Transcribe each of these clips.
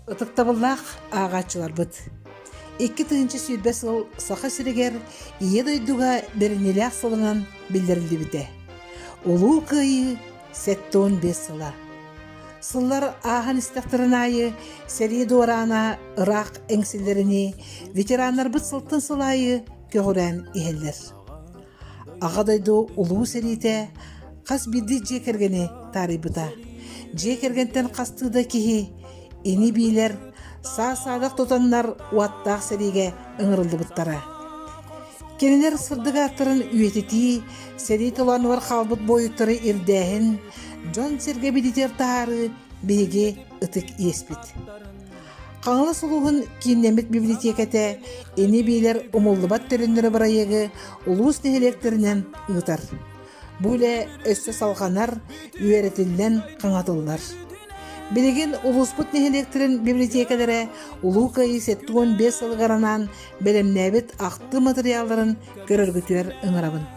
Ытыктабыллах ағачылар бұд. Икки тыынчы сүйдбе сыл саха сирегер ие дойдуга беринелях сылынан билдирилди бите. Улуу кыйы 15 сыла. Сыллар аахан истактырын айы сәрие дуарана ырак эңсиллерини ветераннар бұд сылтын сылайы көгірән иһеллер. Аға дойду улуу сәрите қас бидди жекергени тарибыта. Жекергентен қастыда кихи ини бийлер саа-саадак тотаннар уаттаах сәриге ыңырылды бұттара. Кенелер сырдыга аттырын үйетети, сәри толануар халбыт бойыттыры ирдәхін, Джон Серге бидитер тахары беге ытык еспит. Қаңылы сұлуғын кейіннемет библиотекеті ини бийлер умуллыбат төріннері барайығы улуус нехелектерінен ұтар. Бұле өссө салғанар үйеретілден қаңатылар. Билеген улуспут нехелектерин библиотекалары улуу кайы 15 сылғаранан белемнәбет ақты материалларын көрөргүтүер ыңырабын.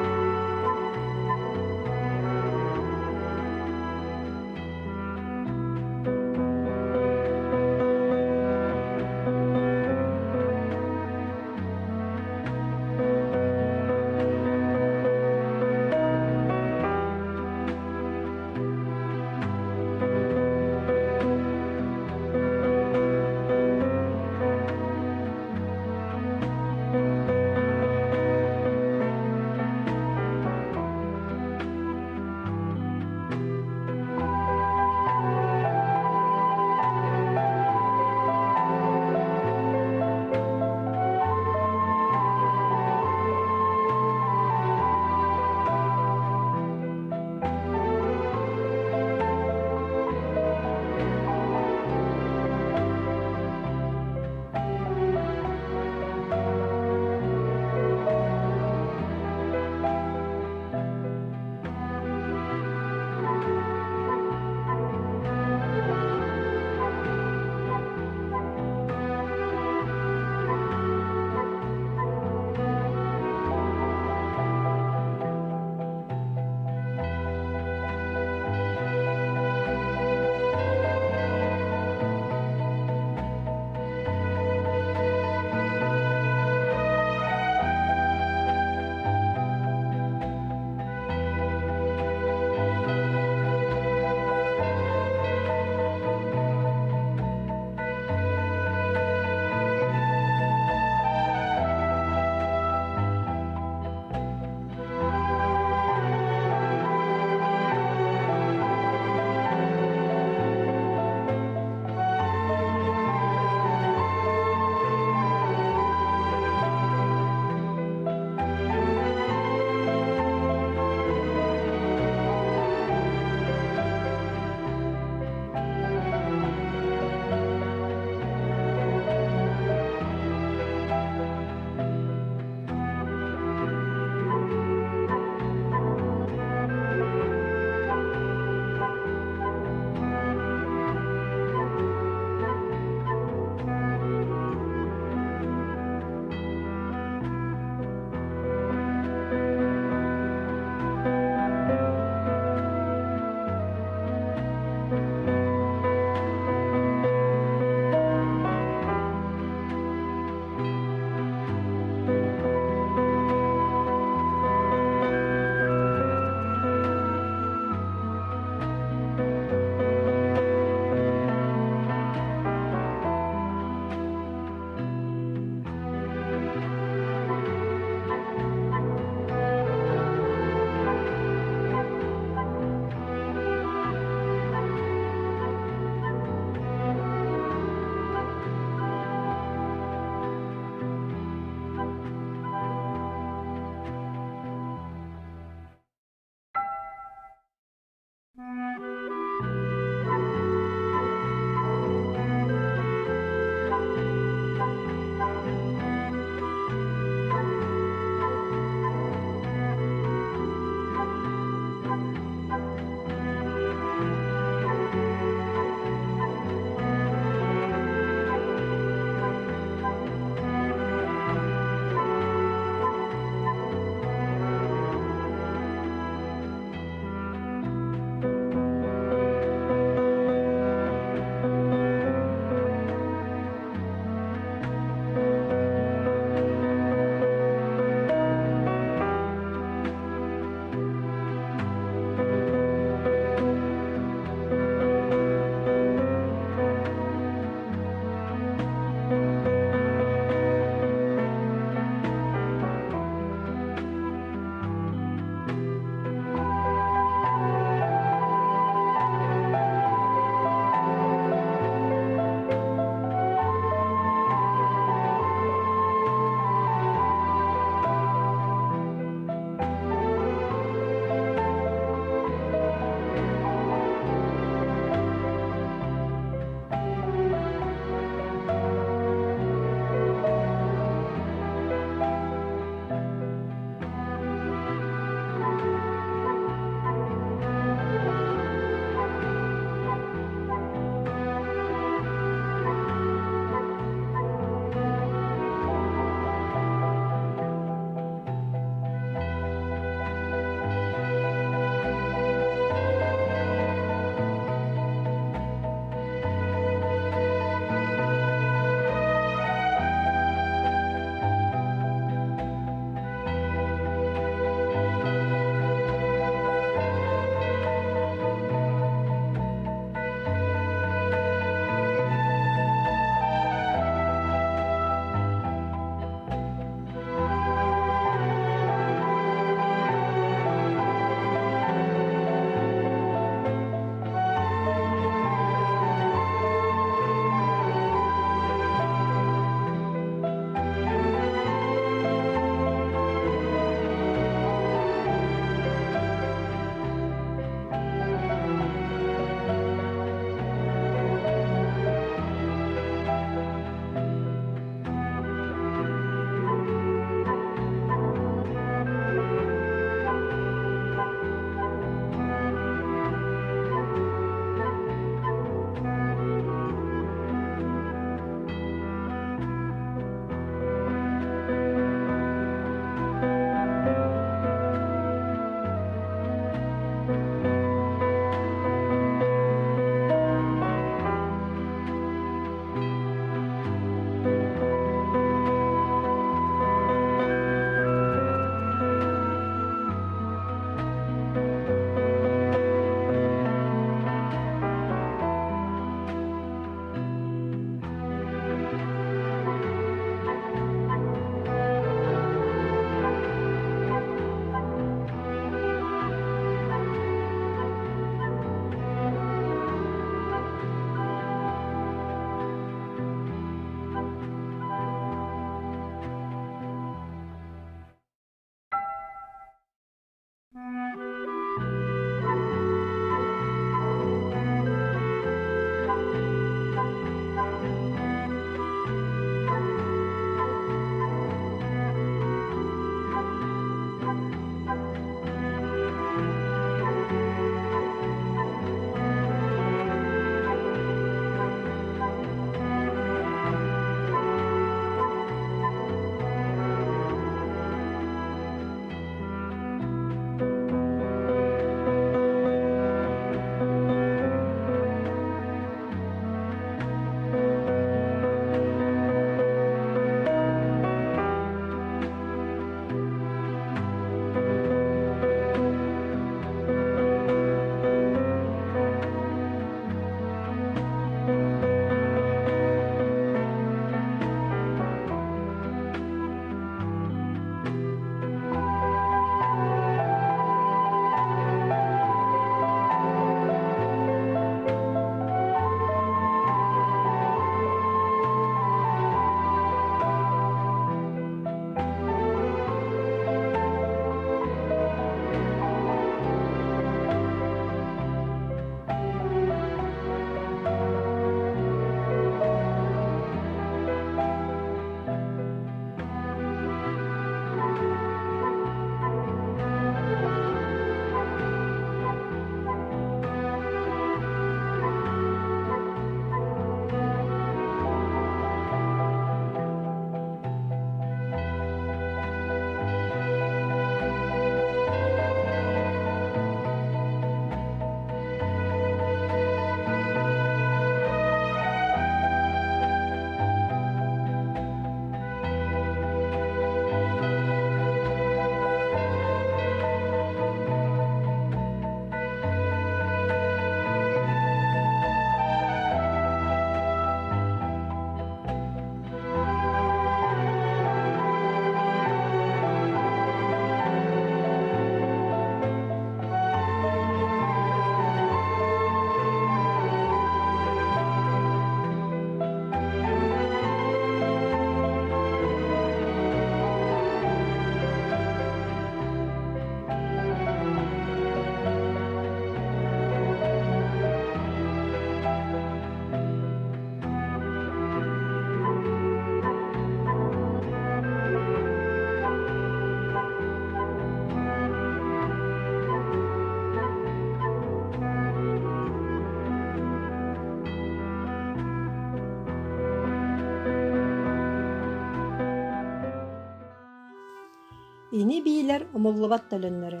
Ini бийлер умуллубат төлөннөрө.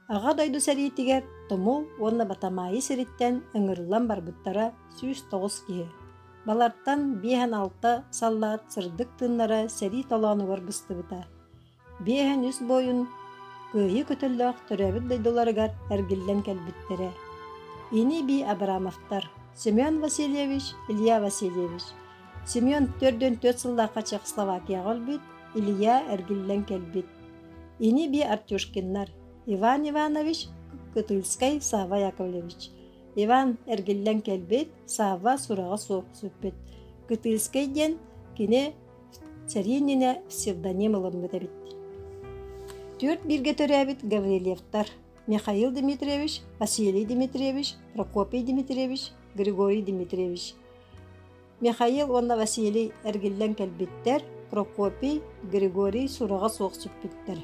Ага дойду сәритигер томул онна батамайы сириттен ыңырылан барбыттара 109 киһи. Балартан 5-6 саллаат сырдык тыннара сәри толоонугар быстыбыта. 5 үс бойун кыйы көтөллөөх төрөбүт дойдуларыгар эргиллен келбиттере. Ini би Абрамовтар. Семен Васильевич, Илья Васильевич. Семен 4 сыллаакка Чехословакияга олбут, Илья эргиллен келбит. Ini би Артюшкиннар. Иван Иванович Кытылскай Сава Яковлевич. Иван эргиллен келбит, Сава сурага соқ сөппет. Кытылскай ден кине Царинине псевдоним ылымбыта бит. 4 бирге төрөбүт Гаврилевтар. Михаил Дмитриевич, Василий Дмитриевич, Прокопий Дмитриевич, Григорий Дмитриевич. Михаил онна Василий эргиллен келбиттер, Прокопий, Григорий сурага соқ сөппеттер.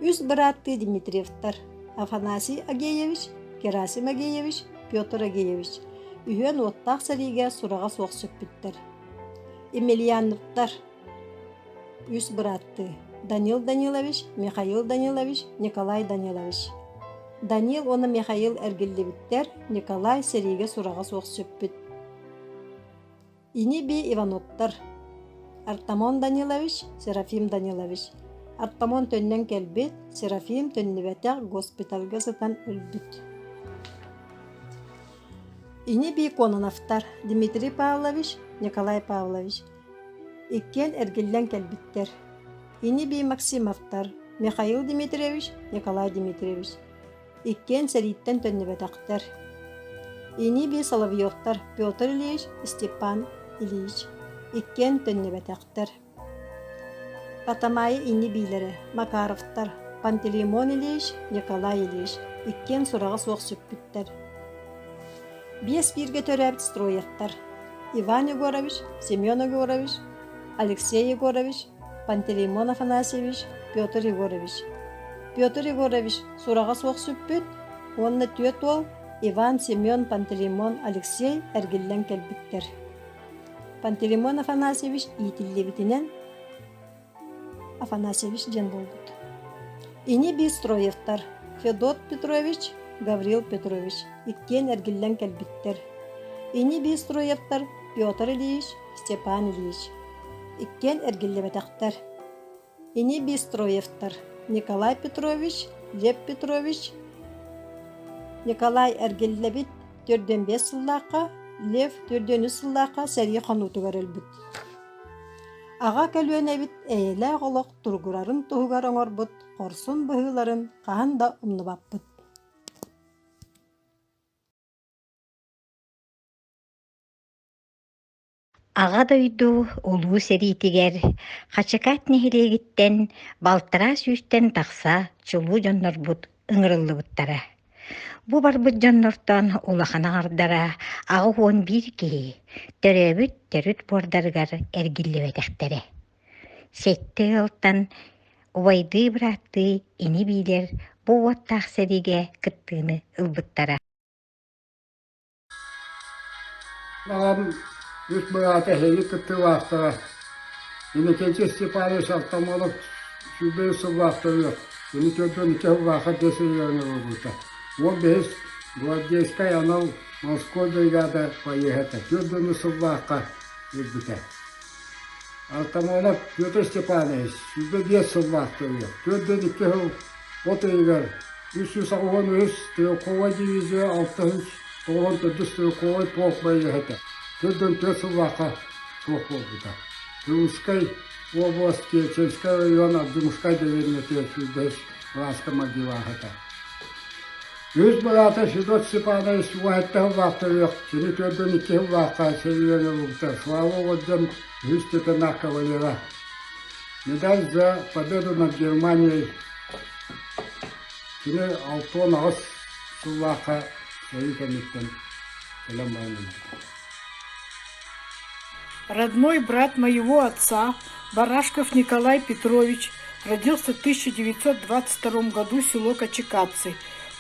Үс братты Дмитриевтар. Афанасий Агеевич, Герасим Агеевич, Петр Агеевич. Үйен оттақ сәриге сурага соқ сөппеттер. Емельяновтар. Үс братты. Данил Данилович, Михаил Данилович, Николай Данилович. Данил оны Михаил эргиллебиттер, Николай сәриге сурага соқ сөппет. Ini би Ивановтар. Артамон Данилович, Серафим Данилович. Артамон төннен келбит, Серафим төннебетер госпиталга сытан өлбүт. Ini би Кононовтар. Дмитрий Павлович, Николай Павлович. Иккен эргиллен келбиттер. Ini би Максимовтар. Михаил Дмитриевич, Николай Дмитриевич. Иккен сәриттен төннебетактар. Ini би Соловьевтар. Петр Ильич, Степан Ильич. Иккен төннебетактар. Батамайы ini бийлері. Макаровтар. Пантелеймон Ильич, Николай Ильич. Иккен сурага соқ сөппіттер. 5 бирге төрөбүт Строевтар. Иван Егорович, Семен Егорович, Алексей Егорович, Пантелеймон Афанасьевич, Петр Егорович. Петр Егорович сурага соқ сөппіт. Онны төт ол Иван, Семен, Пантелеймон, Алексей эргиллен келбиттер. Пантелеймон Афанасьевич итиллебитинен Афанасьевич ден болбут. Ini би Строевтар. Федот Петрович, Гаврил Петрович. Иккен эргиллен келбиттер. Ini би Строевтар. Петр Ильич, Степан Ильич. Иккен эргиллебетактар. Ini би Строевтар. Николай Петрович, Лев Петрович. Николай эргиллебит 4-5 сыллаакка, Лев 4-3 сыллаакка сәри ханутугар өлбүт. Ага көлүөнебит эйле оголок тургурарын тугугар оңорбут, корсун быһыыларын каан да умнубаппыт. Ага дойду улуу серитигер, хачакат нехилегиттен, балтара сүүстен тахса, чулуу жоннорбут, ыңырыллыбыттара. Бу барбыт жоннортон улаханағардара, ағы хуон бир кии, төрөбүт төрүт бордаргар эргиллебетектере. Сетті ылтан, убайды быратты, ини бийлер, бу оттақ сериге кыттыыны ылбыттара. Балам үс бұраты хейі күтті вақтыра. Енекенче Степаны шалтамалып сүбей сыл вақтыры. Енекенче вақыт десі еріне болбыта. 15 гвардейская анал Москва бригада поехата. Көрдіні сыл ваққа өлбіта. Алтамалып Петр Степанович сүбей 10 сыл вақтыры. Көрдіні кеу отыйгар. 310 стрелковая дивизия 6 тоғын стрелковый полк поехата. Көрден 4 сыл ваққа соқ болбыта. Крымскай область, Керченский район, Абдымскай деревня, Терсюдес, Ласка Магдивахата. Үз бұраты Федот Степанович уайттағы вақтыр еқ, сені көрден 2 ваққа сериені бұлтар. Слава отден үз тетена кавалера. Медаль за победу над Германией. Сені 6 ағыз сыл ваққа сериетеметтен. Салам байным. Родной брат моего отца, Барашков Николай Петрович, родился в 1922 году в село Кочекадцы.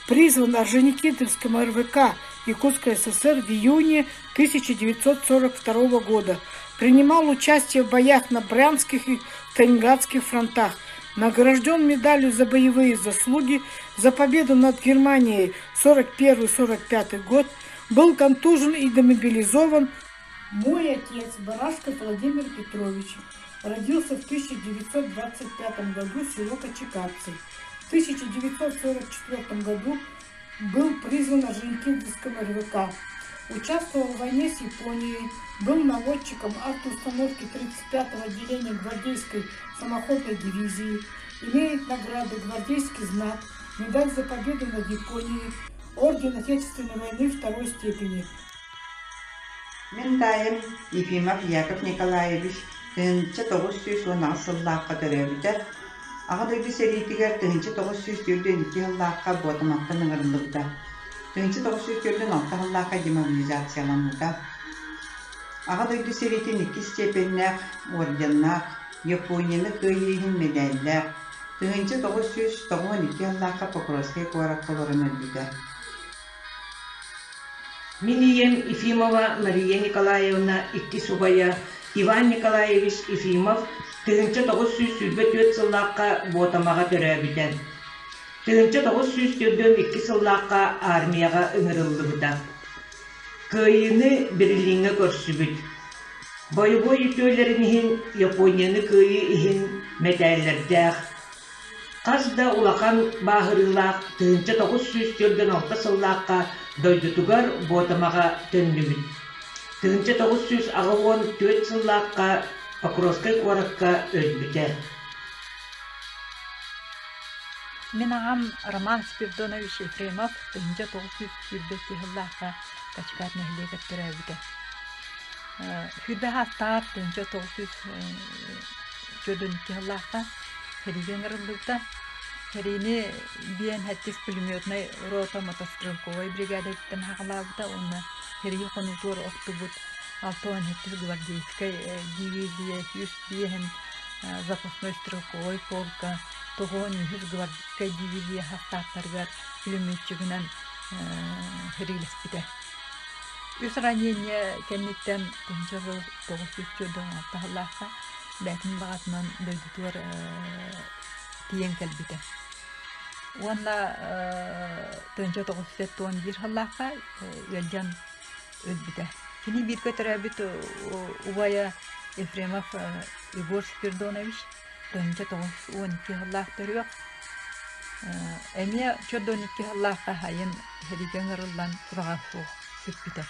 Призван Орджоникидзевским РВК Якутской ССР в июне 1942 года. Принимал участие в боях на Брянских и Сталинградских фронтах. Награжден медалью за боевые заслуги, за победу над Германией 41-45 год, был контужен и демобилизован. Мой отец Барашков Владимир Петрович родился в 1925 году в село Кочекадцы. В 1944 году был призван Орджоникидзевском РВК. Участвовал в войне с Японией, был наводчиком автоустановки 35-го отделения гвардейской самоходной дивизии, имеет награды «Гвардейский знак», медаль за победу над Японией, орден Отечественной войны второй степени. Мен дайым Ефимов Яков Николаевич тыынча 910 сыллааққа төрөбүтер. Ага дойду серийтигер тыынча 942 сыллааққа ботамаққа ныңырылыбыта. Тыынча 946 сыллааққа демобилизацияланута. Ага дойду серийтин 2 степеннәк орденнак, Японияны кыйыйын медальләк. Тыынча 992 сыллааққа Покровский куараккаларын өлбүтер. Минием Ефимова Мария Николаевна Иктисубая, Иван Николаевич Ефимов, тыгынча 904 сыллаққа ботамаға төрәбітен. Тыгынча 904 сыллаққа армияға ыңырылды бұта. Кыйыны Берлинге көрсүбіт. Боевой үтөлерінен Японияны кыйы ихин метәллердәқ. Қазда улақан бағырылақ тыгынча 904 сыллаққа дойдутугар ботамаға төннүмүт. Тыгынча 914 сыллааққа Покровской куаракка өлбүтер. Мен ағам Роман Спиридонович Ефремов тыгынча 945 сыллааққа Кочекадны хилегет төрөбүтер. Хүрбе хастар тыгынча 942 сыллааққа хилеген ырылдыта. Херини биен хаттис пулеметной рота мотострелковой бригады тем хагалабыта онна херии конутур октубут алтон хаттис гвардейской дивизия юст биен запасной стрелковой полка тогон юст гвардейской дивизия хастаттаргар пулеметчигинен херилес бите. Үс ранение кенниттен тынчагыл 904 тахаллаха бәтин багатынан дөлдүтөр тиен калбите. Уанла тönce 911 халлаха ялжан өлбүтэ. Кини бир көтөрөбүт убая Ефремов Егор Спиридонович тönce 912 халлах төрөк. Эме 412 халлаха хайын хериген ырылдан турагасуу сүппүтэ.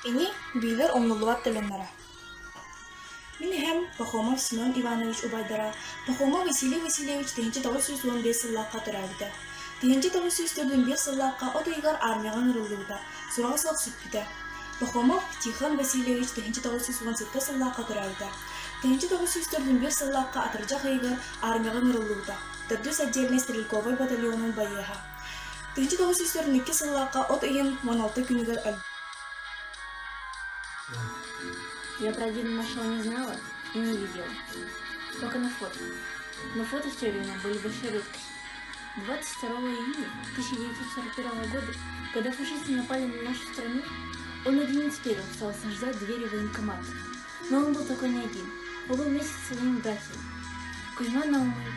Ини билер омнулуат теленнара. Минем Пахомов Семен Иванович Убайдара, Пахомов Василий Васильевич 1915 сыллааққа төрәбіті. 1941 сыллааққа отойгар армияға ырылдыгыта, сурағысылық сүппіті. Пахомов Тихон Васильевич 1918 сыллааққа төрәбіті. 1941 сыллааққа атыржақ айгар армияға ырылдыгыта, Тырдус отдельный стрелковой батальонын байыға. 1942 сыллааққа от иын 16 күнігер өл. Я про один нашего не знала и не видела. Только на фото. Но фото в те время были большой редкостью. 22 июня 1941 года, когда фашисты напали на нашу страну, он один не успел стал осаждать двери военкомата. Но он был только не один. Он был вместе со своими братьями. Кузьма Наумович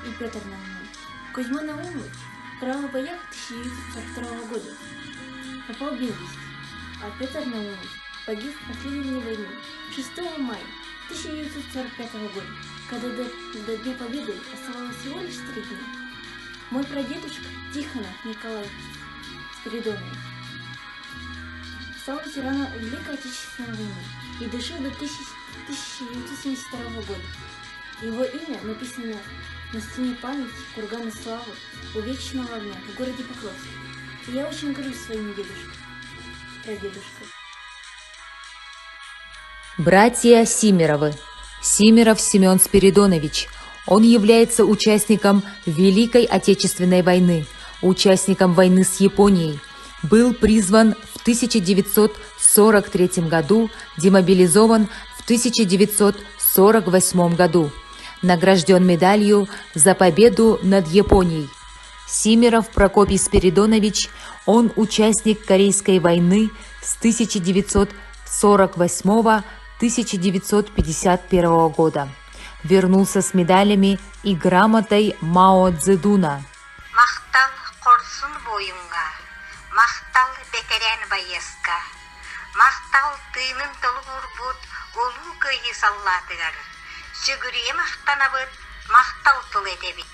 и Петр Наумович. Кузьма Наумович в кровавых боях 1942 года попал без вести, а Петр Наумович погиб в последней дне войны 6 мая 1945 года, когда до Дня Победы оставалось всего лишь 3 дня. Мой прадедушка Тихонов Николай Спиридонович стал ветераном Великой Отечественной войны и дожил до 1972 года. Его имя написано на стене памяти кургана славы у Вечного огня в городе Покровске. И я очень горжусь своим дедушкой, прадедушкой. Братья Симеровы. Симеров Семен Спиридонович. Он является участником Великой Отечественной войны, участником войны с Японией. Был призван в 1943 году, демобилизован в 1948 году. Награжден медалью за победу над Японией. Симеров Прокопий Спиридонович, он участник Корейской войны с 1948 1951 года. Вернулся с медалями и грамотой Мао Цзэдуна. Мақтал қорсын бойыңа, мақтал бекерен байесқа, мақтал тыйнын толы бурбут, олу көйі саллатыгар. Сүгірие мақтанабыт, мақтал тыл edebit.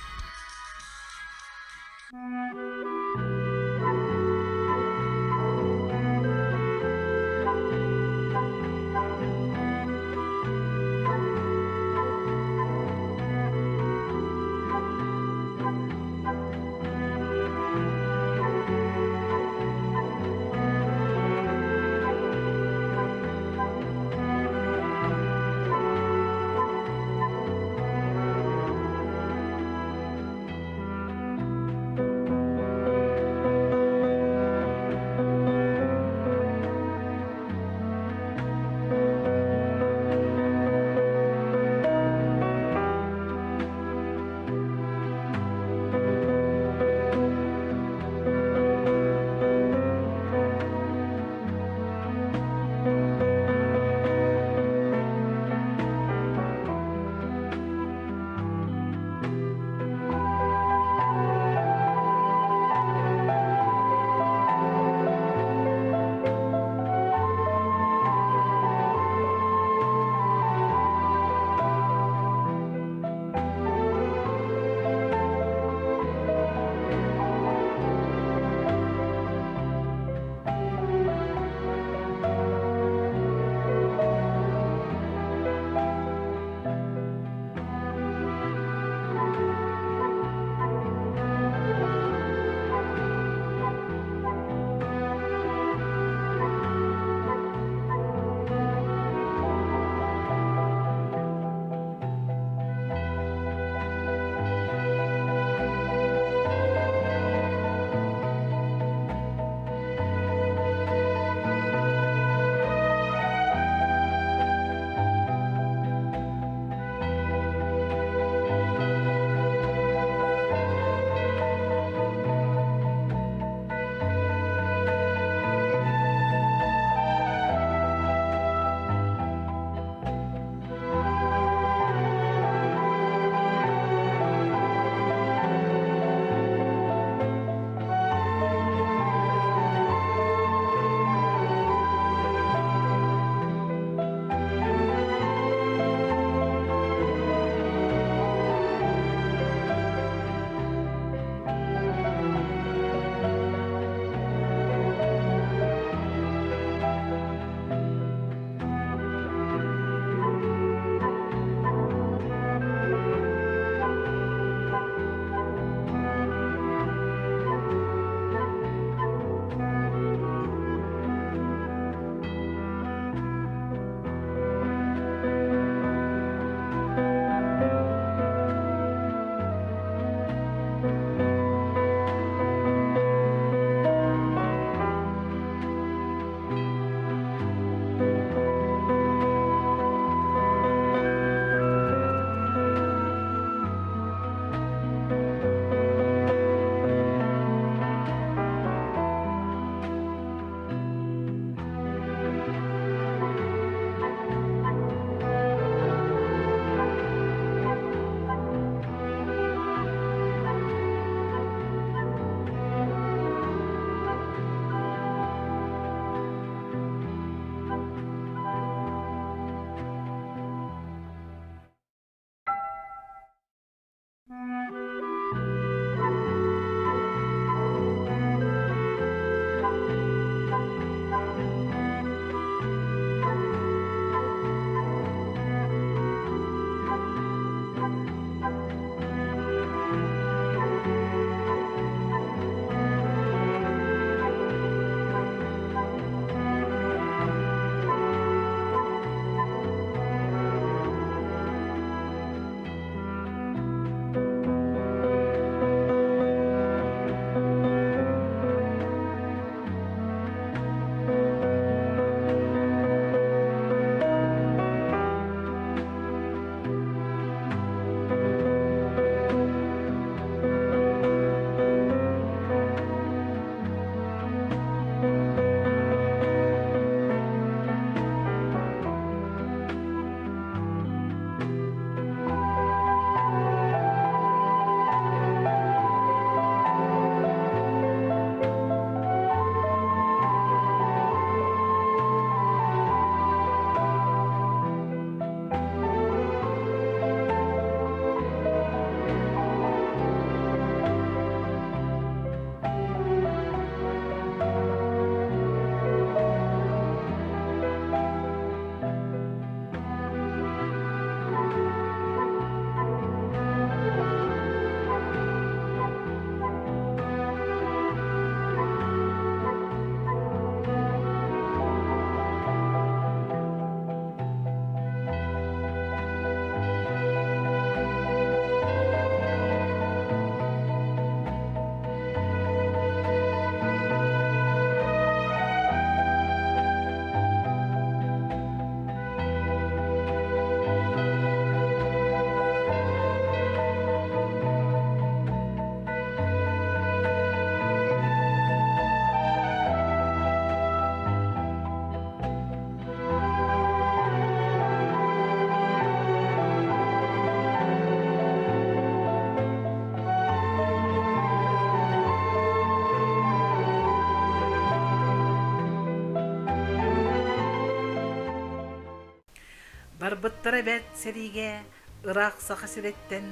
Барбыттара бәт сериге Ирақ саха сиреттен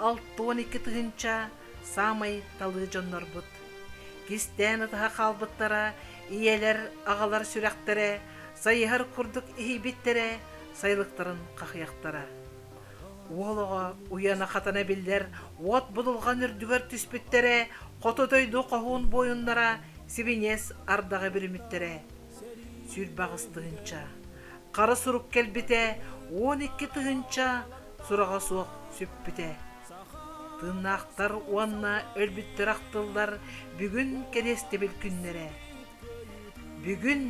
6-12 тыгынча самай талы жоннор бұд. Кистен ытыға қалбыттара иелер ағалар сүрәқтері, сайығар күрдік ихибиттере, сайлықтарын қақияқтара. Олыға уяна қатана білдер, от бұлылған үрдігер түспіттере, қотодойду қоғуын бойынлара, сибинес ардағы біріміттере. Сүр бағыз тыгынча, қары сұрук келбіте, 12 тыгынча, сұраға суық сөппіте. Тынақтар уанна өлбіттер ақтылдар бүгін керестебіл күннере. Бүгін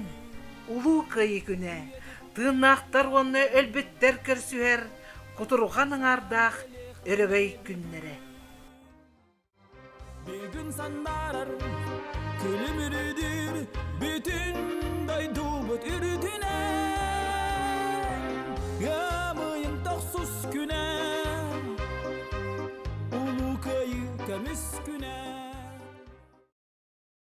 улу кайы күне, тынақтар уанна өлбіттер көрсүер, құтырғаның ардақ өрігей күннере. Бүгін сандарар, күлім үрідір, бүтін дайду бұт үрдіне. Гамыйын тоқсыз күне, улу кайы көміс күне.